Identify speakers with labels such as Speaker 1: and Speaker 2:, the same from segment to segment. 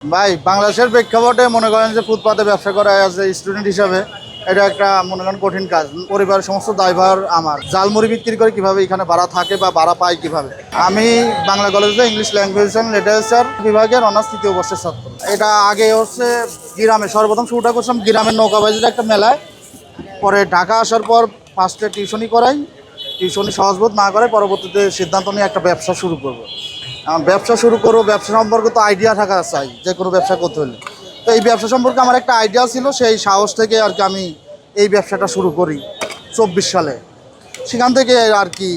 Speaker 1: ভাই বাংলাদেশের প্রেক্ষাপটে মনে করেন যে ফুটপাতে ব্যবসা করা অ্যাজ এ স্টুডেন্ট হিসাবে এটা একটা মনে করেন কঠিন কাজ। পরিবারের সমস্ত দায়ভার আমার। জালমুড়ি বিক্রি করে কিভাবে এখানে ভাড়া থাকে বা ভাড়া পাই কিভাবে। আমি বাংলা কলেজে ইংলিশ ল্যাঙ্গুয়েজ অ্যান্ড লিটারেচার বিভাগের অনার্স ৩য় বর্ষের ছাত্র। এটা আগে হচ্ছে গ্রামে সর্বপ্রথম শুরুটা করছিলাম গ্রামের নৌকাবাজির একটা মেলায়। পরে ঢাকা আসার পর ফার্স্টে টিউশনি করাই, টিউশনি সহজবোধ না করে পরবর্তীতে সিদ্ধান্ত নিয়ে একটা ব্যবসা শুরু করবো। ব্যবসা শুরু করবো, ব্যবসা সম্পর্কে তো আইডিয়া থাকা চাই যে কোনো ব্যবসা করতে হলে। তো এই ব্যবসা সম্পর্কে আমার একটা আইডিয়া ছিল, সেই সাহস থেকে আর কি আমি এই ব্যবসাটা শুরু করি 24 সালে। সেখান থেকে আর কি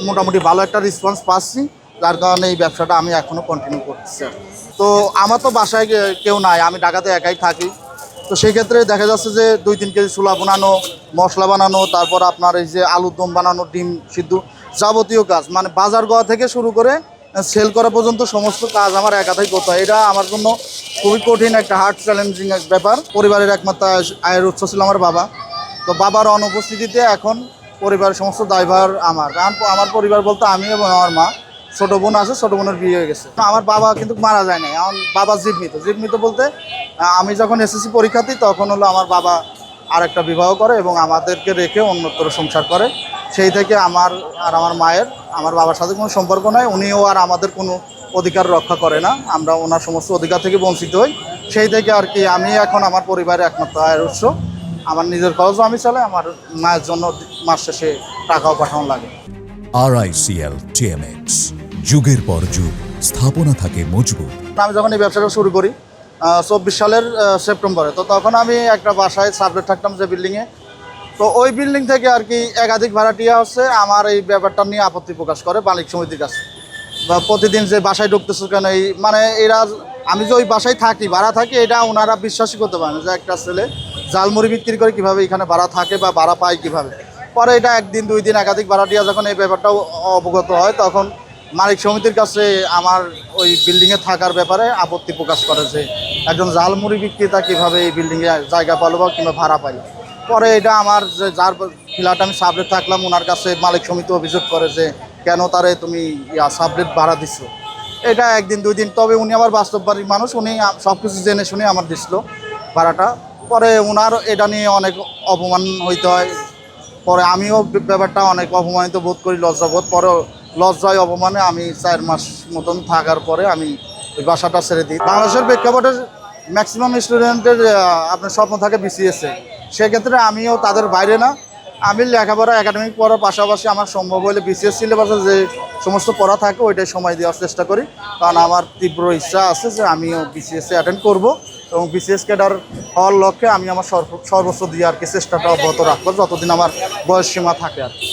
Speaker 1: মোটামুটি ভালো একটা রেসপন্স পাচ্ছি, যার কারণে এই ব্যবসাটা আমি এখনও কন্টিনিউ করতেছি। তো আমার তো বাসায় কেউ নাই, আমি ঢাকাতে একাই থাকি। তো সেই ক্ষেত্রে দেখা যাচ্ছে যে 2-3 কেজি ছোলা বানানো, মশলা বানানো, তারপর আপনার এই যে আলুর দম বানানো, ডিম সিদ্ধ, যাবতীয় কাজ মানে বাজার গোয়া থেকে শুরু করে সেল করা পর্যন্ত সমস্ত কাজ আমার একাধাই করতে হয়। এটা আমার জন্য খুবই কঠিন একটা হার্ড চ্যালেঞ্জিং এক ব্যাপার। পরিবারের একমাত্র আয়ের উৎস ছিল আমার বাবা। তো বাবার অনুপস্থিতিতে এখন পরিবারের সমস্ত দায়ভার আমার। কারণ আমার পরিবার বলতে আমি এবং আমার মা, ছোটো বোন আছে, ছোটো বোনের বিয়ে হয়ে গেছে। আমার বাবা কিন্তু মারা যায় নাই, আমার বাবা জীবমিত বলতে আমি যখন এসএসসি পরীক্ষা দিই তখন হলো আমার বাবা আরেকটা বিবাহ করে এবং আমাদেরকে রেখে অন্যত্র সংসার করে। সেই থেকে আমার আর আমার মায়ের আমার বাবার সাথে কোনো সম্পর্ক নয়। উনিও আর আমাদের কোনো অধিকার রক্ষা করে না, আমরা ওনার সমস্ত অধিকার থেকে বঞ্চিত হই। সেই থেকে আর কি আমি এখন আমার পরিবারের একমাত্র আয়ের উৎস। আমার নিজের খরচও আমি চালাই, আমার মায়ের জন্য মাস শেষে টাকাও পাঠানো লাগে।
Speaker 2: RICL TMX, যুগের পর যুগ স্থাপনা থাকে মজবুত।
Speaker 1: আমি যখন এই ব্যবসাটা শুরু করি 24 সালের সেপ্টেম্বরে, তো তখন আমি একটা বাসায় সাবলেট থাকতাম যে বিল্ডিংয়ে। তো ওই বিল্ডিং থেকে আর কি একাধিক ভাড়াটিয়া হচ্ছে আমার এই ব্যাপারটা নিয়ে আপত্তি প্রকাশ করে মালিক সমিতির কাছে। বা প্রতিদিন যে বাসায় ঢুকতেছে কেন, এই মানে এরা আমি যে ওই বাসায় থাকি, ভাড়া থাকি, এটা ওনারা বিশ্বাসই করতে পারে না যে একটা ছেলে জালমুড়ি বিক্রি করে কীভাবে এখানে ভাড়া থাকে বা ভাড়া পায় কীভাবে। পরে এটা 1 দিন 2 দিন একাধিক ভাড়াটিয়া যখন এই ব্যাপারটাও অবগত হয়, তখন মালিক সমিতির কাছে আমার ওই বিল্ডিংয়ে থাকার ব্যাপারে আপত্তি প্রকাশ করে যে একজন জালমুড়ি বিক্রেতা কীভাবে এই বিল্ডিংয়ে জায়গা পালো বা কিংবা ভাড়া পাই। পরে এটা আমার যে যার ফ্ল্যাট আমি সাবলেট থাকলাম, ওনার কাছে মালিক সমিতি অভিযোগ করে যে কেন তারে তুমি সাবলেট ভাড়া দিচ্ছ। এটা 1 দিন 2 দিন, তবে উনি আমার বাস্তববাদী মানুষ, উনি সব কিছু জেনে শুনে আমার দিছিল ভাড়াটা। পরে ওনার এটা নিয়ে অনেক অপমান হইতে হয়। পরে আমিও ব্যাপারটা অনেক অপমানিত বোধ করি, লজ্জাবোধ। পরে লজ্জায় অপমানে আমি 4 মাস মতন থাকার পরে আমি ওই বাসাটা ছেড়ে দিই। বাংলাদেশের প্রেক্ষাপটে ম্যাক্সিমাম স্টুডেন্টের আপনার স্বপ্ন থাকে বিসিএসে। সেক্ষেত্রে আমিও তাদের বাইরে না, আমি লেখাপড়া একাডেমিক পড়ার পাশাপাশি আমার সম্ভব হলে বিসিএস সিলেবাসে যে সমস্ত পড়া থাকে ওইটাই সময় দেওয়ার চেষ্টা করি। কারণ আমার তীব্র ইচ্ছা আছে যে আমিও বিসিএসে অ্যাটেন্ড করব এবং বিসিএস ক্যাডার হওয়ার লক্ষ্যে আমি আমার সর্বোচ্চ দিয়ে আর কি চেষ্টাটা অব্যাহত রাখবো যতদিন আমার বয়স সীমা থাকে আর কি।